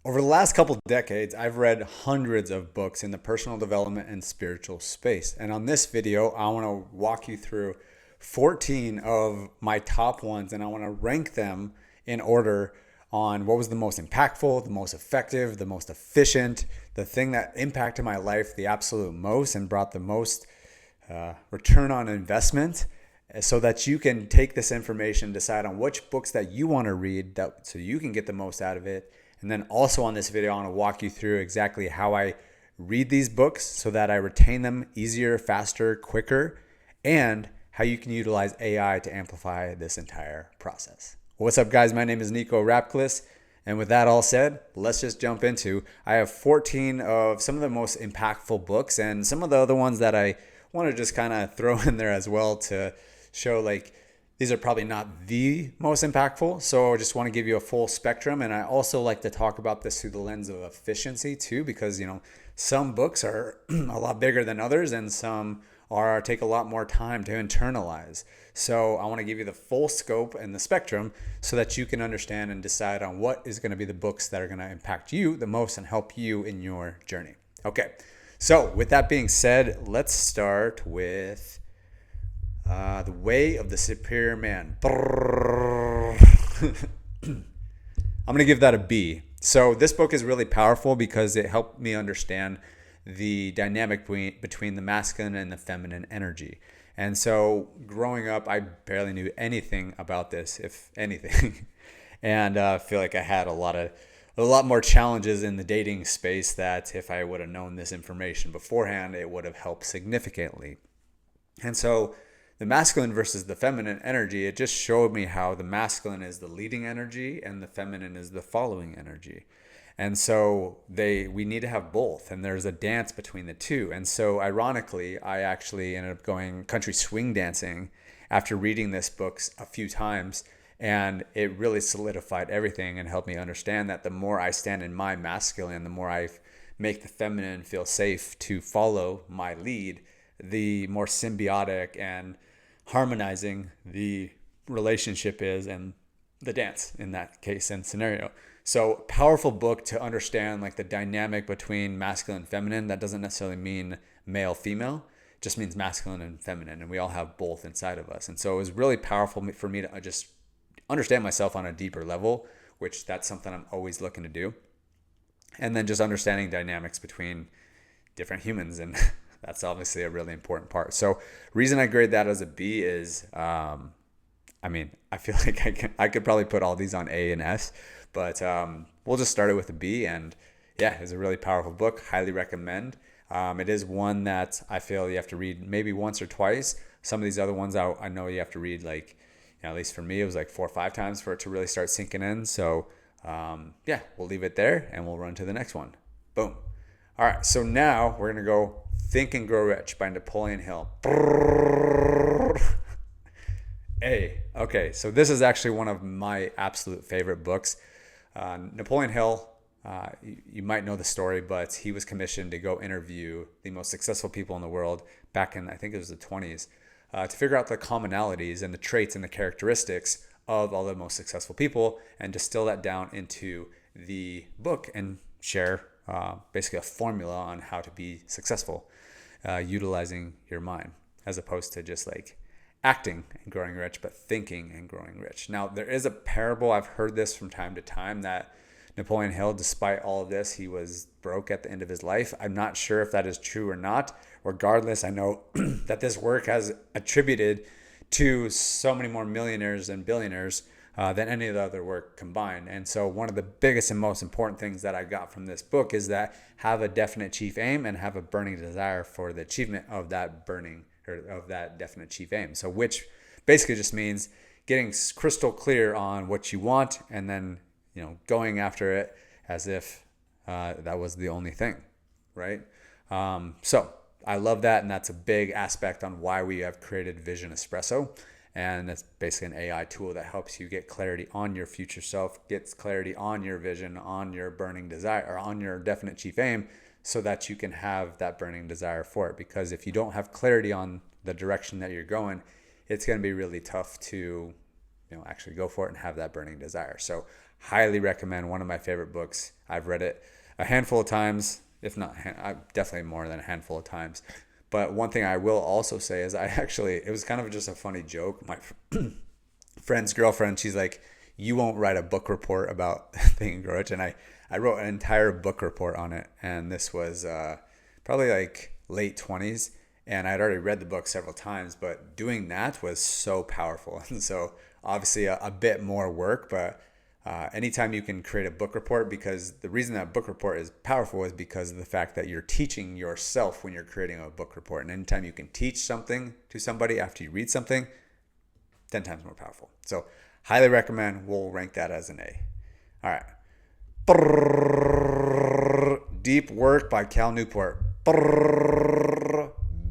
Over the last couple of decades, I've read hundreds of books in the personal development and spiritual space. And on this video, I want to walk you through 14 of my top ones, and I want to rank them in order on what was the most impactful, the most effective, the most efficient, the thing that impacted my life the absolute most and brought the most return on investment, so that you can take this information, decide on which books that you want to read so you can get the most out of it. And then also on this video, I want to walk you through exactly how I read these books so that I retain them easier, faster, quicker, and how you can utilize AI to amplify this entire process. What's up, guys? My name is Nico Rapklis. And with that all said, let's just jump into. I have 14 of some of the most impactful books and some of the other ones that I want to just kind of throw in there as well to show like these are probably not the most impactful. So I just want to give you a full spectrum. And I also like to talk about this through the lens of efficiency too, because some books are a lot bigger than others and some take a lot more time to internalize. So I want to give you the full scope and the spectrum so that you can understand and decide on what is going to be the books that are going to impact you the most and help you in your journey. Okay, so with that being said, let's start with The Way of the Superior Man. I'm going to give that a B. So this book is really powerful because it helped me understand the dynamic between the masculine and the feminine energy. And so growing up, I barely knew anything about this, if anything. And I feel like I had a lot more challenges in the dating space that if I would have known this information beforehand, it would have helped significantly. And so the masculine versus the feminine energy, it just showed me how the masculine is the leading energy and the feminine is the following energy. And so we need to have both, and there's a dance between the two. And so ironically, I actually ended up going country swing dancing after reading this book a few times, and it really solidified everything and helped me understand that the more I stand in my masculine, the more I make the feminine feel safe to follow my lead, the more symbiotic and harmonizing the relationship is, and the dance in that case and scenario. So powerful book to understand like the dynamic between masculine and feminine. That doesn't necessarily mean male, female. It just means masculine and feminine. And we all have both inside of us. And so it was really powerful for me to just understand myself on a deeper level, which that's something I'm always looking to do. And then just understanding dynamics between different humans. And that's obviously a really important part. So reason I grade that as a B is, I feel like I could probably put all these on A and S, but we'll just start it with a B. And yeah, it's a really powerful book. Highly recommend. It is one that I feel you have to read maybe once or twice. Some of these other ones I know you have to read at least for me, it was like 4 or 5 times for it to really start sinking in. So yeah, we'll leave it there and we'll run to the next one. Boom. All right, so now we're going to go Think and Grow Rich by Napoleon Hill. Okay, so this is actually one of my absolute favorite books. Napoleon Hill, you might know the story, but he was commissioned to go interview the most successful people in the world back in, I think it was the 20s, to figure out the commonalities and the traits and the characteristics of all the most successful people and distill that down into the book and share basically a formula on how to be successful utilizing your mind as opposed to just like acting and growing rich, but thinking and growing rich. Now, there is a parable, I've heard this from time to time, that Napoleon Hill, despite all of this, he was broke at the end of his life. I'm not sure if that is true or not. Regardless, I know that this work has attributed to so many more millionaires and billionaires than any of the other work combined. And so one of the biggest and most important things that I got from this book is that have a definite chief aim and have a burning desire for the achievement of that definite chief aim. So which basically just means getting crystal clear on what you want and then going after it as if that was the only thing, right? So I love that, and that's a big aspect on why we have created Vision Espresso. And it's basically an AI tool that helps you get clarity on your future self, gets clarity on your vision, on your burning desire, or on your definite chief aim, so that you can have that burning desire for it. Because if you don't have clarity on the direction that you're going, it's going to be really tough to actually go for it and have that burning desire. So Highly recommend. One of my favorite books. I've read it a handful of times, if not definitely more than a handful of times. But one thing I will also say is it was kind of just a funny joke. My friend's girlfriend, she's like, you won't write a book report about Think and Grow Rich. And I wrote an entire book report on it. And this was probably like late 20s. And I'd already read the book several times, but doing that was so powerful. And so obviously a bit more work, but anytime you can create a book report, because the reason that book report is powerful is because of the fact that you're teaching yourself when you're creating a book report. And anytime you can teach something to somebody after you read something, 10 times more powerful. So highly recommend. We'll rank that as an A. All right. Deep Work by Cal Newport.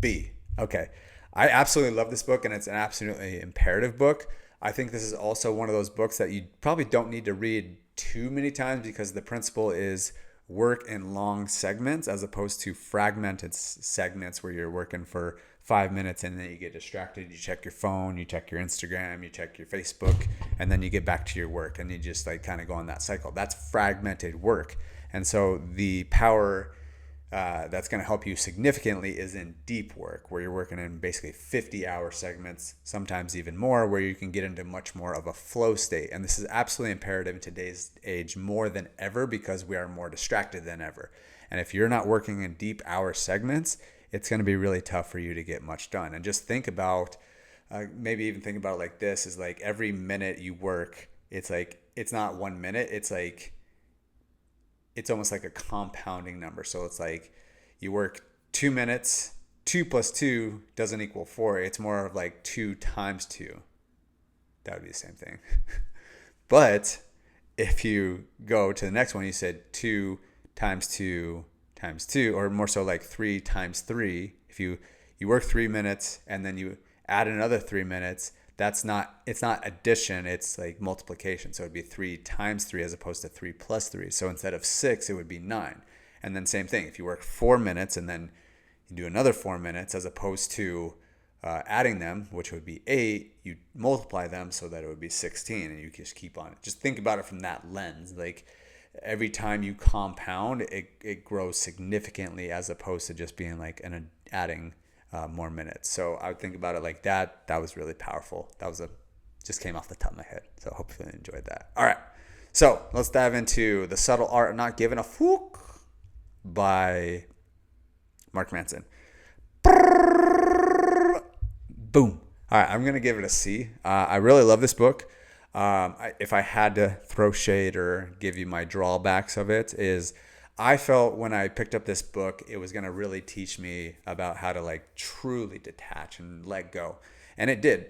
B. Okay. I absolutely love this book, and it's an absolutely imperative book. I think this is also one of those books that you probably don't need to read too many times, because the principle is work in long segments as opposed to fragmented segments where you're working for 5 minutes and then you get distracted. You check your phone, you check your Instagram, you check your Facebook, and then you get back to your work and you just like kind of go on that cycle. That's fragmented work. And so the power that's going to help you significantly is in deep work, where you're working in basically 50-hour segments, sometimes even more, where you can get into much more of a flow state. And this is absolutely imperative in today's age more than ever, because we are more distracted than ever. And if you're not working in deep hour segments, it's going to be really tough for you to get much done. And just think about, maybe even think about it like this, is like every minute you work, it's like, it's not 1 minute, it's like, it's almost like a compounding number. So it's like you work 2 minutes, 2 plus 2 doesn't equal 4. It's more of like 2 times 2. That would be the same thing. But if you go to the next one, you said 2 times 2 times 2, or more so like 3 times 3. If you work 3 minutes and then you add another 3 minutes, it's not addition, it's like multiplication. So it'd be 3 times 3 as opposed to 3 plus 3. So instead of 6, it would be 9. And then same thing, if you work 4 minutes and then you do another 4 minutes, as opposed to adding them, which would be 8, you multiply them so that it would be 16, and you just keep on it. Just think about it from that lens. Like every time you compound, it grows significantly, as opposed to just being like adding more minutes. So I would think about it like that. That was really powerful. Just came off the top of my head. So hopefully you enjoyed that. All right. So let's dive into The Subtle Art of Not Giving a Fuck by Mark Manson. Boom. All right. I'm going to give it a C. I really love this book. If I had to throw shade or give you my drawbacks of it, is I felt when I picked up this book, it was going to really teach me about how to like truly detach and let go. And it did,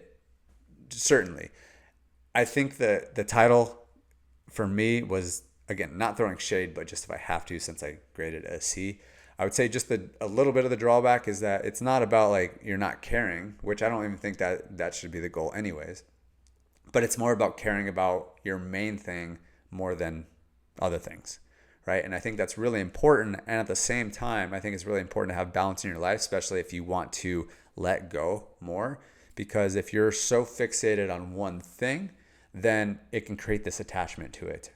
certainly. I think that the title for me was, again, not throwing shade, but just if I have to, since I graded a C, I would say just a little bit of the drawback is that it's not about like you're not caring, which I don't even think that should be the goal anyways. But it's more about caring about your main thing more than other things. Right. And I think that's really important. And at the same time, I think it's really important to have balance in your life, especially if you want to let go more. Because if you're so fixated on one thing, then it can create this attachment to it.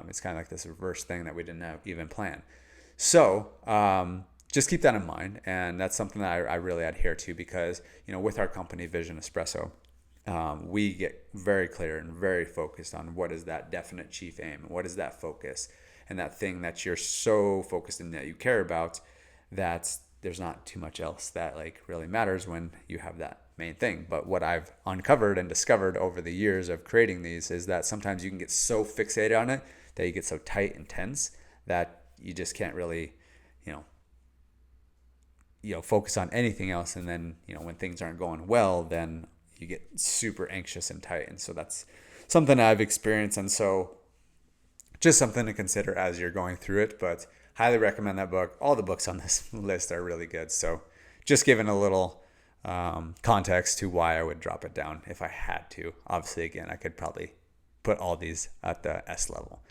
It's kind of like this reverse thing that we didn't even plan. So just keep that in mind. And that's something that I really adhere to, because, with our company Vision Espresso, we get very clear and very focused on what is that definite chief aim, what is that focus, and that thing that you're so focused in that you care about, that there's not too much else that like really matters when you have that main thing. But what I've uncovered and discovered over the years of creating these is that sometimes you can get so fixated on it that you get so tight and tense that you just can't really, focus on anything else. And then, when things aren't going well, then you get super anxious and tight. And so that's something I've experienced. And so just something to consider as you're going through it, but highly recommend that book. All the books on this list are really good. So just giving a little context to why I would drop it down if I had to. Obviously, again, I could probably put all these at the S level.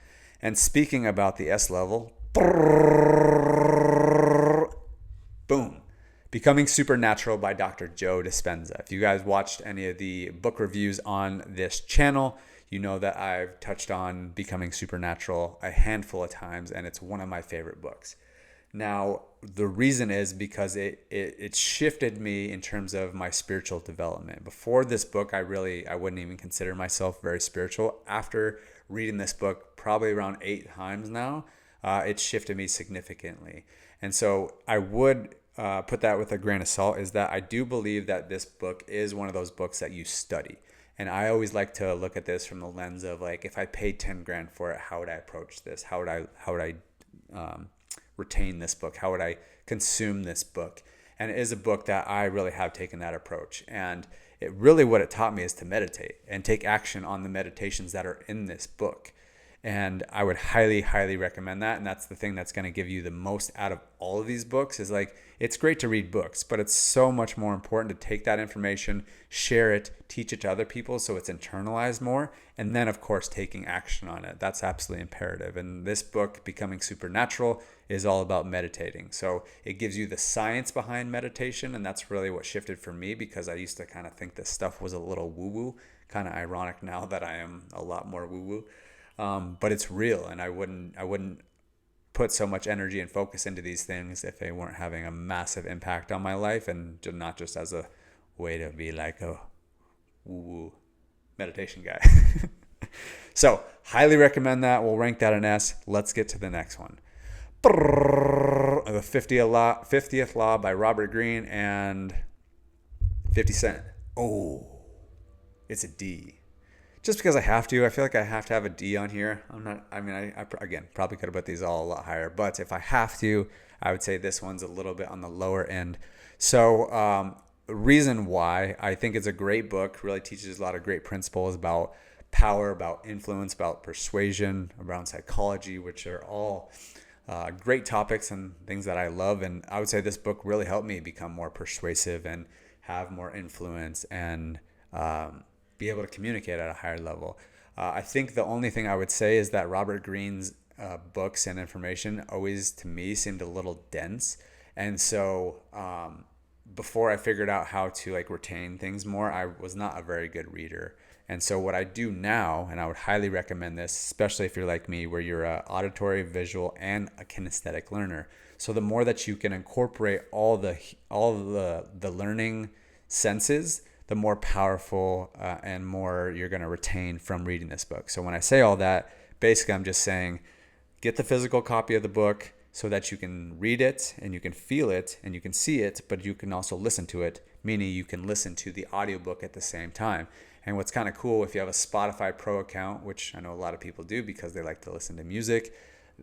And speaking about the S level, boom, Becoming Supernatural by Dr. Joe Dispenza. If you guys watched any of the book reviews on this channel, you know that I've touched on Becoming Supernatural a handful of times, and it's one of my favorite books. Now, the reason is because it shifted me in terms of my spiritual development. Before this book, I wouldn't even consider myself very spiritual. After reading this book probably around 8 times now, it shifted me significantly. And so I would put that with a grain of salt, is that I do believe that this book is one of those books that you study. And I always like to look at this from the lens of like, if I paid 10 grand for it, how would I approach this? How would I retain this book? How would I consume this book? And it is a book that I really have taken that approach. And it really, what it taught me is to meditate and take action on the meditations that are in this book. And I would highly, highly recommend that. And that's the thing that's going to give you the most out of all of these books, is like, it's great to read books, but it's so much more important to take that information, share it, teach it to other people so it's internalized more. And then, of course, taking action on it. That's absolutely imperative. And this book, Becoming Supernatural, is all about meditating. So it gives you the science behind meditation. And that's really what shifted for me, because I used to kind of think this stuff was a little woo-woo. Kind of ironic now that I am a lot more woo-woo. But it's real, and I wouldn't put so much energy and focus into these things if they weren't having a massive impact on my life, and not just as a way to be like a woo-woo meditation guy. So highly recommend that. We'll rank that an S. Let's get to the next one. The 50th Law by Robert Greene and 50 Cent. Oh, it's a D. Just because I have to. I feel like I have to have a D on here. I again, probably could have put these all a lot higher, but if I have to, I would say this one's a little bit on the lower end. So reason why I think it's a great book, really teaches a lot of great principles about power, about influence, about persuasion, around psychology, which are all great topics and things that I love. And I would say this book really helped me become more persuasive and have more influence and be able to communicate at a higher level. I think the only thing I would say is that Robert Greene's books and information always, to me, seemed a little dense. And so before I figured out how to like retain things more, I was not a very good reader. And so what I do now, and I would highly recommend this, especially if you're like me, where you're an auditory, visual, and a kinesthetic learner. So the more that you can incorporate all the learning senses, the more powerful and more you're going to retain from reading this book. So when I say all that, basically I'm just saying, get the physical copy of the book so that you can read it and you can feel it and you can see it, but you can also listen to it, meaning you can listen to the audiobook at the same time. And what's kind of cool, if you have a Spotify Pro account, which I know a lot of people do because they like to listen to music,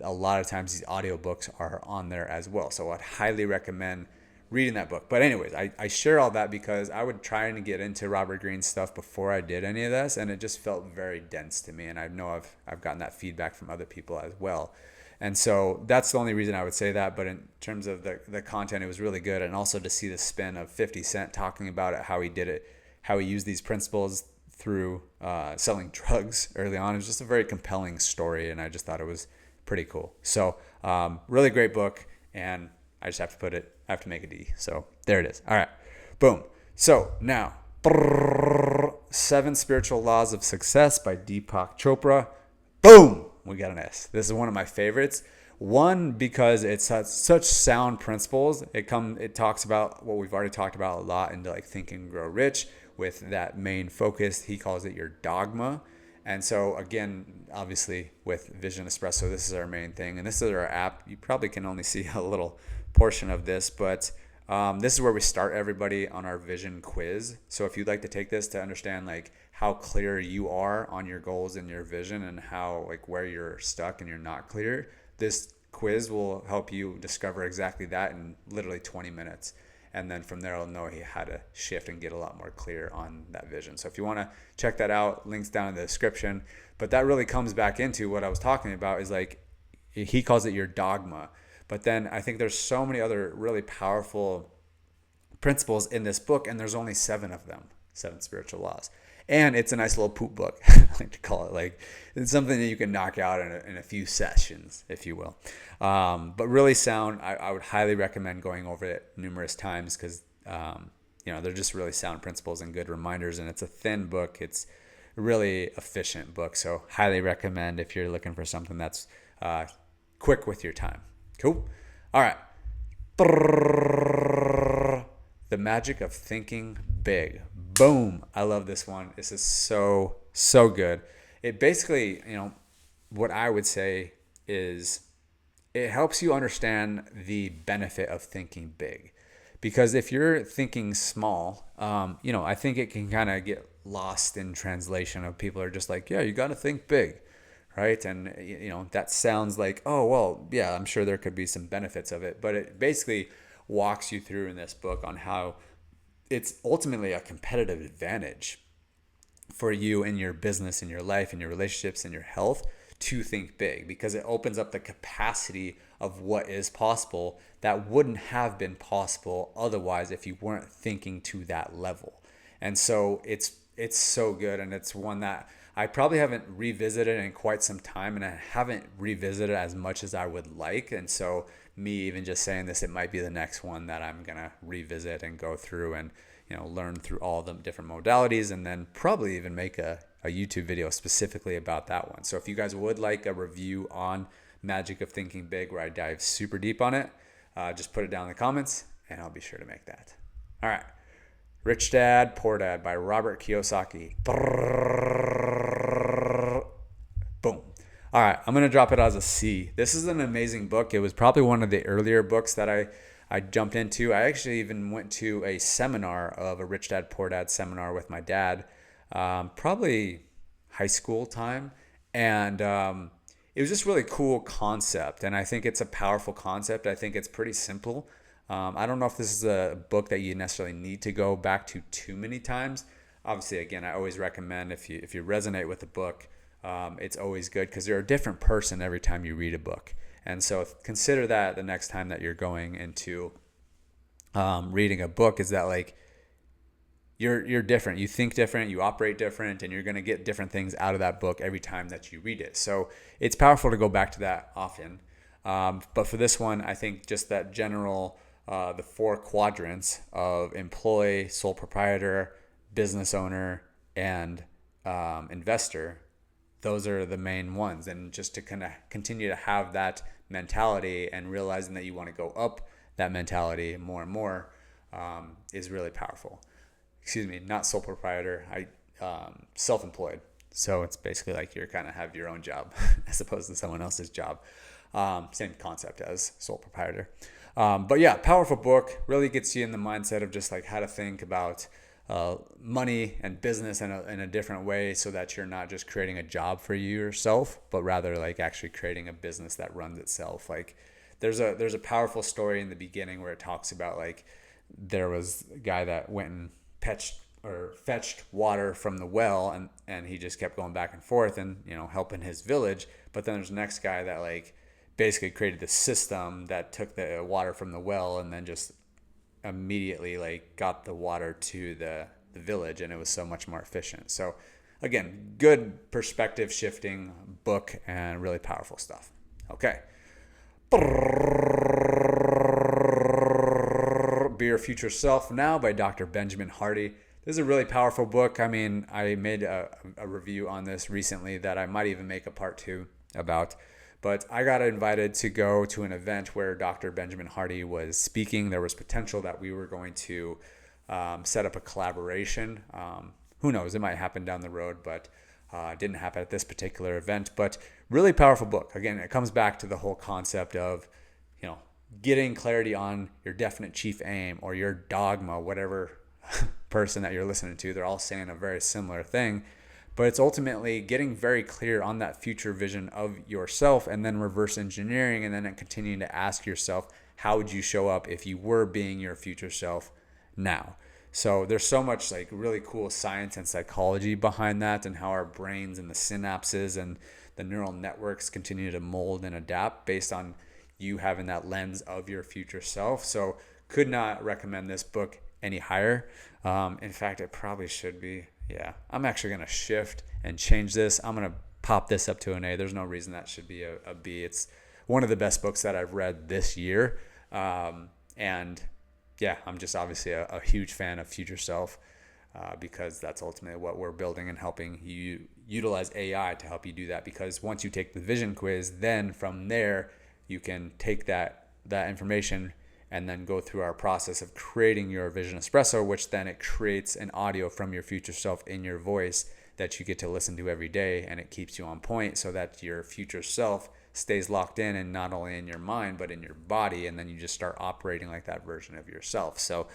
a lot of times these audiobooks are on there as well. So I'd highly recommend reading that book. But anyways, I share all that because I would try to get into Robert Greene's stuff before I did any of this, and it just felt very dense to me. And I know I've gotten that feedback from other people as well. And so that's the only reason I would say that. But in terms of the content, it was really good. And also to see the spin of 50 Cent talking about it, how he did it, how he used these principles through selling drugs early on. It was just a very compelling story, and I just thought it was pretty cool. So really great book, and I just have to make a D. So there it is. All right. Boom. So now, 7 Spiritual Laws of Success by Deepak Chopra. Boom. We got an S. This is one of my favorites. One, because it's such sound principles. It talks about what we've already talked about a lot into like Think and Grow Rich, with that main focus. He calls it your dogma. And so again, obviously with Vision Espresso, this is our main thing. And this is our app. You probably can only see a little portion of this, but this is where we start everybody on our vision quiz. So if you'd like to take this to understand like how clear you are on your goals and your vision, and how like where you're stuck and you're not clear, this quiz will help you discover exactly that in literally 20 minutes. And then from there, I'll know how to shift and get a lot more clear on that vision. So if you want to check that out, links down in the description. But that really comes back into what I was talking about, is like, he calls it your dogma. But then I think there's so many other really powerful principles in this book, and there's only 7 of them, 7 spiritual laws. And it's a nice little poop book, I like to call it. Like, it's something that you can knock out in a few sessions, if you will. But really sound. I would highly recommend going over it numerous times, because they're just really sound principles and good reminders. And it's a thin book. It's really efficient book. So highly recommend if you're looking for something that's quick with your time. Cool. All right. The Magic of Thinking Big. Boom. I love this one. This is so good. It basically, what I would say is it helps you understand the benefit of thinking big. Because if you're thinking small, I think it can kind of get lost in translation of people are just like, yeah, you got to think big, right? And, that sounds like, oh, well, yeah, I'm sure there could be some benefits of it. But it basically walks you through in this book on how it's ultimately a competitive advantage for you in your business, in your life, in your relationships, in your health to think big, because it opens up the capacity of what is possible that wouldn't have been possible otherwise if you weren't thinking to that level. And so it's so good, and it's one that I probably haven't revisited in quite some time, and I haven't revisited as much as I would like. And so me even just saying this, it might be the next one that I'm gonna revisit and go through and learn through all the different modalities, and then probably even make a YouTube video specifically about that one. So if you guys would like a review on Magic of Thinking Big where I dive super deep on it, just put it down in the comments and I'll be sure to make that. All right. Rich Dad, Poor Dad by Robert Kiyosaki. Boom. All right. I'm going to drop it as a C. This is an amazing book. It was probably one of the earlier books that I jumped into. I actually even went to a seminar of a Rich Dad, Poor Dad seminar with my dad, probably high school time. And it was just really cool concept. And I think it's a powerful concept. I think it's pretty simple. I don't know if this is a book that you necessarily need to go back to too many times. Obviously, again, I always recommend if you resonate with the book, it's always good because you're a different person every time you read a book. And so consider that the next time that you're going into reading a book, is that like you're different. You think different, you operate different, and you're going to get different things out of that book every time that you read it. So it's powerful to go back to that often. But for this one, I think just that general, the 4 quadrants of employee, sole proprietor, business owner, and investor, those are the main ones. And just to kind of continue to have that mentality and realizing that you want to go up that mentality more and more is really powerful. Excuse me, not sole proprietor, self-employed. So it's basically like you're kind of have your own job as opposed to someone else's job. Same concept as sole proprietor. But yeah, powerful book, really gets you in the mindset of just like how to think about money and business in a different way, so that you're not just creating a job for you yourself, but rather like actually creating a business that runs itself. Like there's a powerful story in the beginning where it talks about like there was a guy that went and fetched water from the well, and he just kept going back and forth and helping his village. But then there's the next guy that like basically created the system that took the water from the well and then just immediately like got the water to the village, and it was so much more efficient. So again, good perspective shifting book and really powerful stuff. Okay. Be Your Future Self Now by Dr. Benjamin Hardy. This is a really powerful book. I mean, I made a review on this recently that I might even make a part 2 about. But I got invited to go to an event where Dr. Benjamin Hardy was speaking. There was potential that we were going to set up a collaboration. Who knows? It might happen down the road, but it didn't happen at this particular event. But really powerful book. Again, it comes back to the whole concept of, getting clarity on your definite chief aim or your dogma, whatever person that you're listening to. They're all saying a very similar thing. But it's ultimately getting very clear on that future vision of yourself, and then reverse engineering, and then continuing to ask yourself, how would you show up if you were being your future self now? So there's so much like really cool science and psychology behind that, and how our brains and the synapses and the neural networks continue to mold and adapt based on you having that lens of your future self. So could not recommend this book any higher. In fact, it probably should be. Yeah, I'm actually going to shift and change this. I'm going to pop this up to an A. There's no reason that should be a B. It's one of the best books that I've read this year. And yeah, I'm just obviously a huge fan of Future Self. because that's ultimately what we're building and helping you utilize AI to help you do that. Because once you take the vision quiz, then from there you can take that information and then go through our process of creating your vision espresso, which then it creates an audio from your future self in your voice that you get to listen to every day, and it keeps you on point so that your future self stays locked in, and not only in your mind but in your body, and then you just start operating like that version of yourself. So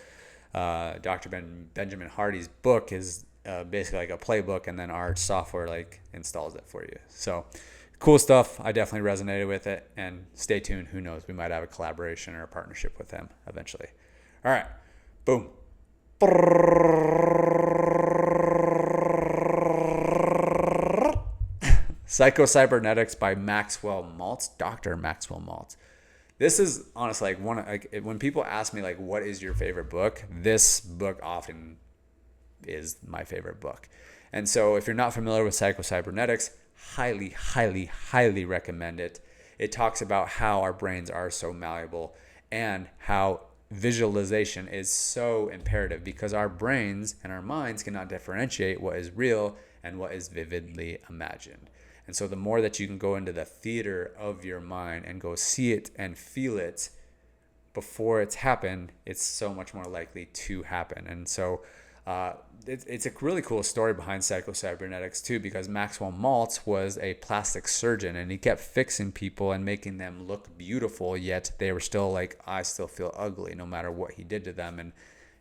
Dr. Benjamin Hardy's book is basically like a playbook, and then our software like installs it for you. So cool stuff. I definitely resonated with it, and stay tuned. Who knows? We might have a collaboration or a partnership with them eventually. All right. Boom. Psycho-Cybernetics by Maxwell Maltz, Dr. Maxwell Maltz. This is honestly like when people ask me like, what is your favorite book? This book often is my favorite book. And so if you're not familiar with Psycho-Cybernetics, highly, highly, highly recommend it. It talks about how our brains are so malleable and how visualization is so imperative, because our brains and our minds cannot differentiate what is real and what is vividly imagined. And so the more that you can go into the theater of your mind and go see it and feel it before it's happened, it's so much more likely to happen. And so it's a really cool story behind Psycho-Cybernetics too, because Maxwell Maltz was a plastic surgeon, and he kept fixing people and making them look beautiful, yet they were still like, I still feel ugly no matter what he did to them,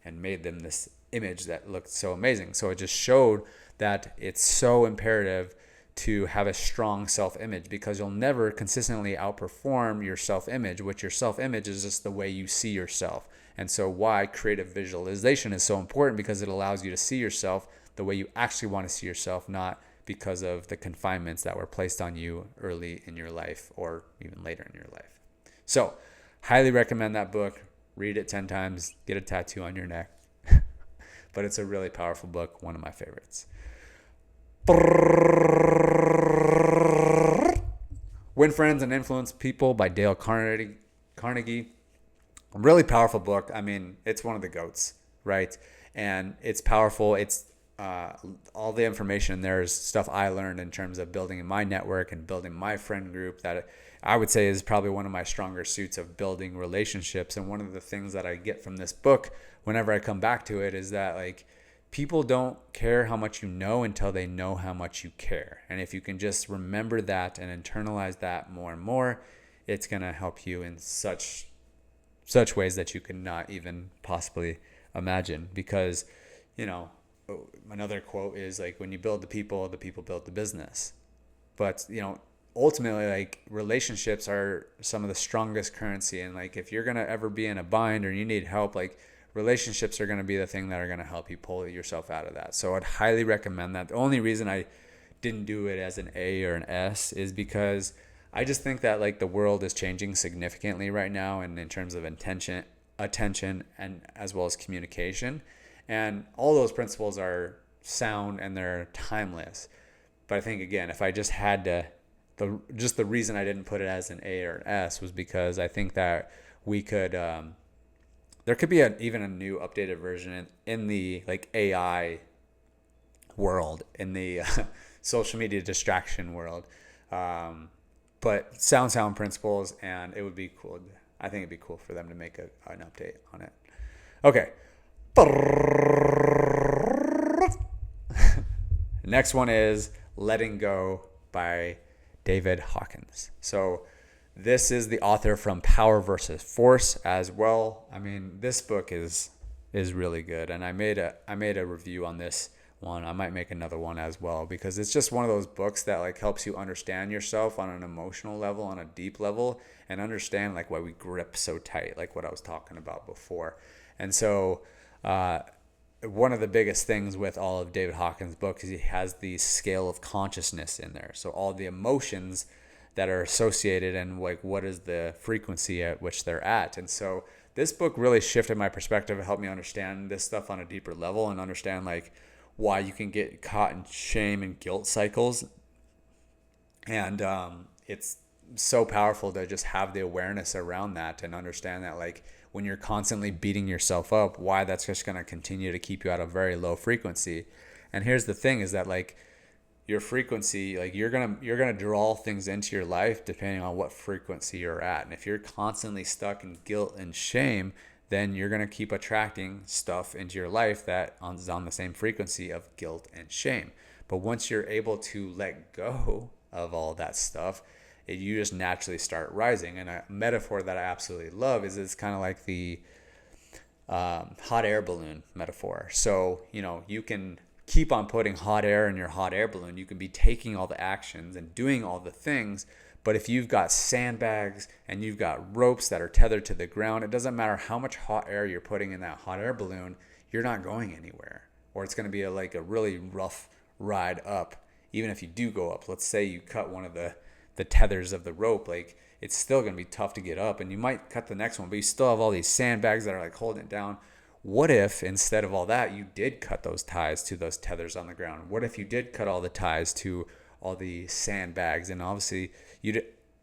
and made them this image that looked so amazing. So it just showed that it's so imperative to have a strong self-image, because you'll never consistently outperform your self-image, which your self-image is just the way you see yourself. And so why creative visualization is so important, because it allows you to see yourself the way you actually want to see yourself, not because of the confinements that were placed on you early in your life or even later in your life. So highly recommend that book. Read it 10 times, get a tattoo on your neck. But it's a really powerful book, one of my favorites. Win Friends and Influence People by Dale Carnegie. A really powerful book. I mean, it's one of the GOATs, right? And it's powerful. It's all the information in there is stuff I learned in terms of building my network and building my friend group that I would say is probably one of my stronger suits of building relationships. And one of the things that I get from this book whenever I come back to it is that like, people don't care how much you know until they know how much you care. And if you can just remember that and internalize that more and more, it's going to help you in such ways that you could not even possibly imagine. Because, you know, another quote is like, when you build the people build the business. But, you know, ultimately, like, relationships are some of the strongest currency. And like, if you're going to ever be in a bind or you need help, like, relationships are going to be the thing that are going to help you pull yourself out of that. So I'd highly recommend that. The only reason I didn't do it as an A or an S is because I just think that like the world is changing significantly right now, and in terms of attention, and as well as communication. And all those principles are sound and they're timeless. But I think, again, if I just had to, the reason I didn't put it as an A or an S was because I think that we could, there could be even a new updated version in the like AI world, in the social media distraction world. But sound principles, and it would be cool. I think it'd be cool for them to make an update on it. Okay. Next one is Letting Go by David Hawkins. So this is the author from Power versus Force as well. I mean, this book is really good, and I made a review on this one. I might make another one as well, because it's just one of those books that like helps you understand yourself on an emotional level, on a deep level, and understand like why we grip so tight, like what I was talking about before. And so one of the biggest things with all of David Hawkins' books is he has the scale of consciousness in there. So all the emotions that are associated and like what is the frequency at which they're at. And so this book really shifted my perspective. It helped me understand this stuff on a deeper level and understand like why you can get caught in shame and guilt cycles. And it's so powerful to just have the awareness around that and understand that, like, when you're constantly beating yourself up, why that's just going to continue to keep you at a very low frequency. And here's the thing is that, like, your frequency, like, you're going to draw things into your life depending on what frequency you're at. And if you're constantly stuck in guilt and shame, then you're going to keep attracting stuff into your life that is on the same frequency of guilt and shame. But once you're able to let go of all that stuff, you just naturally start rising. And a metaphor that I absolutely love is it's kind of like the hot air balloon metaphor. So, you can keep on putting hot air in your hot air balloon. You can be taking all the actions and doing all the things. But if you've got sandbags and you've got ropes that are tethered to the ground, it doesn't matter how much hot air you're putting in that hot air balloon, you're not going anywhere. Or it's going to be like a really rough ride up. Even if you do go up, let's say you cut one of the tethers of the rope, like, it's still going to be tough to get up, and you might cut the next one, but you still have all these sandbags that are like holding it down. What if instead of all that, you did cut those ties to those tethers on the ground? What if you did cut all the ties to all the sandbags? And obviously,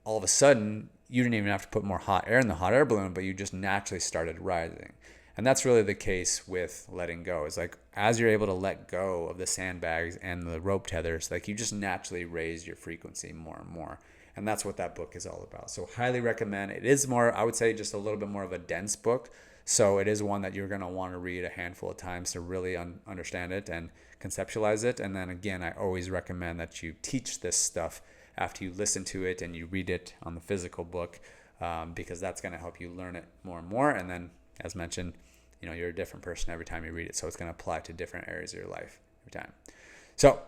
all of a sudden, you didn't even have to put more hot air in the hot air balloon, but you just naturally started rising. And that's really the case with letting go. It's like, as you're able to let go of the sandbags and the rope tethers, like, you just naturally raise your frequency more and more. And that's what that book is all about. So highly recommend. It is more, I would say, just a little bit more of a dense book. So it is one that you're going to want to read a handful of times to really understand it and conceptualize it. And then again, I always recommend that you teach this stuff after you listen to it and you read it on the physical book, because that's going to help you learn it more and more. And then, as mentioned, you're a different person every time you read it. So it's going to apply to different areas of your life every time. So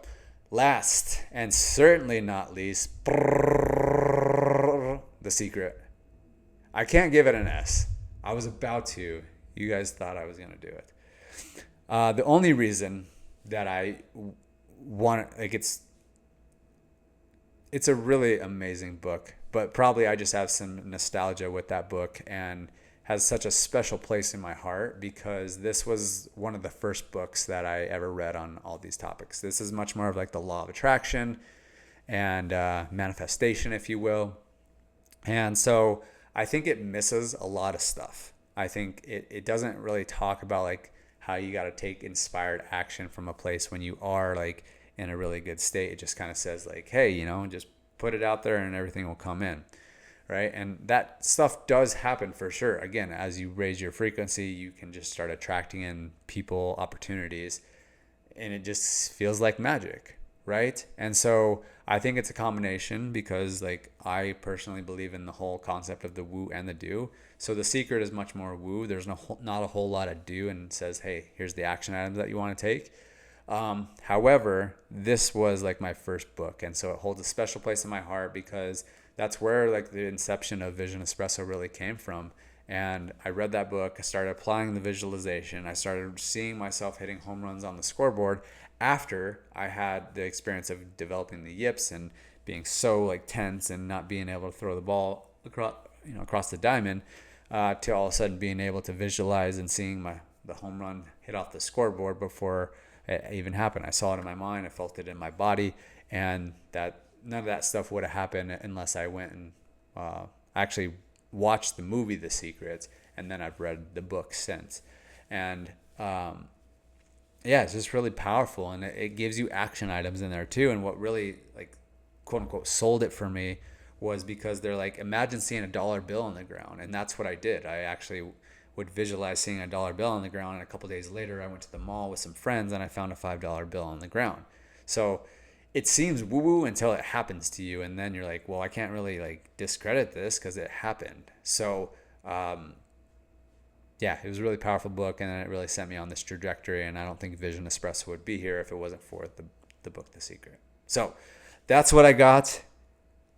last and certainly not least, The Secret. I can't give it an S. I was about to. You guys thought I was going to do it. The only reason that I want it, like, it's a really amazing book, but probably I just have some nostalgia with that book and has such a special place in my heart because this was one of the first books that I ever read on all these topics. This is much more of like the law of attraction and manifestation, if you will. And so I think it misses a lot of stuff. I think it doesn't really talk about like how you got to take inspired action from a place when you are like in a really good state. It just kind of says like, hey, just put it out there and everything will come in. Right. And that stuff does happen for sure. Again, as you raise your frequency, you can just start attracting in people, opportunities, and it just feels like magic. Right. And so I think it's a combination because like I personally believe in the whole concept of the woo and the do. So The Secret is much more woo. There's not a whole lot of do and says, hey, here's the action items that you want to take. However, this was like my first book. And so it holds a special place in my heart because that's where like the inception of Vision Espresso really came from. And I read that book. I started applying the visualization. I started seeing myself hitting home runs on the scoreboard after I had the experience of developing the yips and being so like tense and not being able to throw the ball across the diamond, to all of a sudden being able to visualize and seeing the home run hit off the scoreboard before it even happened. I saw it in my mind. I felt it in my body, and that none of that stuff would have happened unless I went and actually watched the movie The Secret, and then I've read the book since. And it's just really powerful, and it gives you action items in there too. And what really like quote unquote sold it for me was because they're like, imagine seeing a dollar bill on the ground. And that's what I did. I actually would visualize seeing a dollar bill on the ground, and a couple days later I went to the mall with some friends and I found a $5 bill on the ground. So it seems woo-woo until it happens to you, and then you're like, well, I can't really like discredit this because it happened. So it was a really powerful book, and then it really sent me on this trajectory, and I don't think Vision Espresso would be here if it wasn't for the book The Secret. So that's what I got.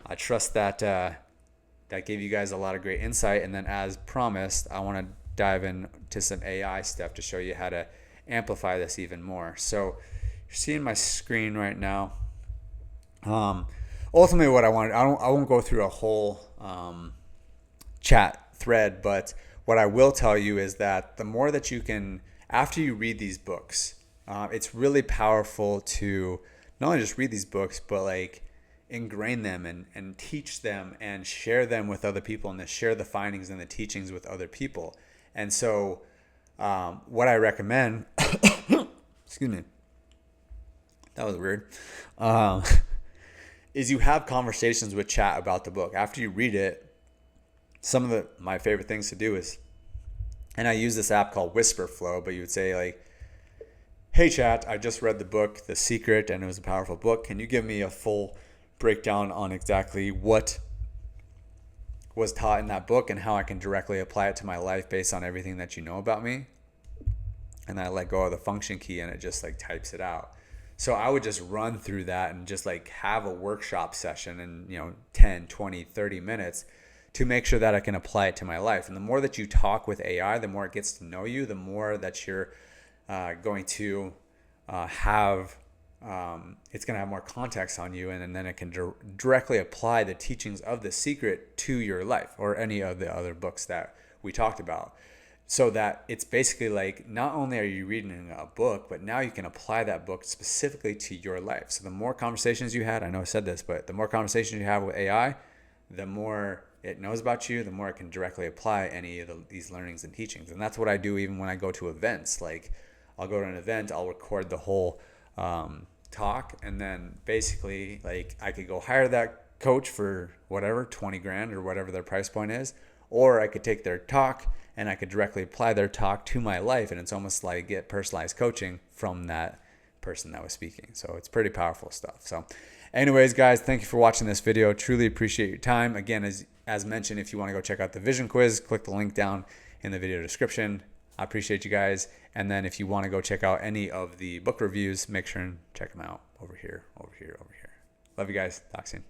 I trust that that gave you guys a lot of great insight, and then as promised, I want to dive into some AI stuff to show you how to amplify this even more. So you're seeing my screen right now. Ultimately what I won't go through a whole chat thread, but what I will tell you is that the more that you can, after you read these books, it's really powerful to not only just read these books, but like ingrain them and teach them and share them with other people and to share the findings and the teachings with other people. And so what I recommend, excuse me, that was weird, is you have conversations with chat about the book. After you read it, some of my favorite things to do is, and I use this app called Whisper Flow, but you would say like, hey chat, I just read the book, The Secret, and it was a powerful book. Can you give me a full breakdown on exactly what was taught in that book and how I can directly apply it to my life based on everything that you know about me? And I let go of the function key and it just like types it out. So I would just run through that and just like have a workshop session in 10, 20, 30 minutes to make sure that I can apply it to my life. And the more that you talk with AI, the more it gets to know you, the more that you're going to have it's going to have more context on you, and then it can directly apply the teachings of The Secret to your life or any of the other books that we talked about. So that it's basically like, not only are you reading a book, but now you can apply that book specifically to your life. So the more conversations you had, I know I said this, but the more conversations you have with AI, the more it knows about you, the more it can directly apply any of these learnings and teachings. And that's what I do even when I go to events. Like I'll go to an event, I'll record the whole talk, and then basically like I could go hire that coach for whatever, 20 grand or whatever their price point is, or I could take their talk and I could directly apply their talk to my life, and it's almost like get personalized coaching from that person that was speaking. So it's pretty powerful stuff. So anyways, guys, thank you for watching this video. Truly appreciate your time. Again, as mentioned, if you want to go check out the vision quiz, click the link down in the video description. I appreciate you guys. And then if you want to go check out any of the book reviews, make sure and check them out over here. Love you guys. Talk soon.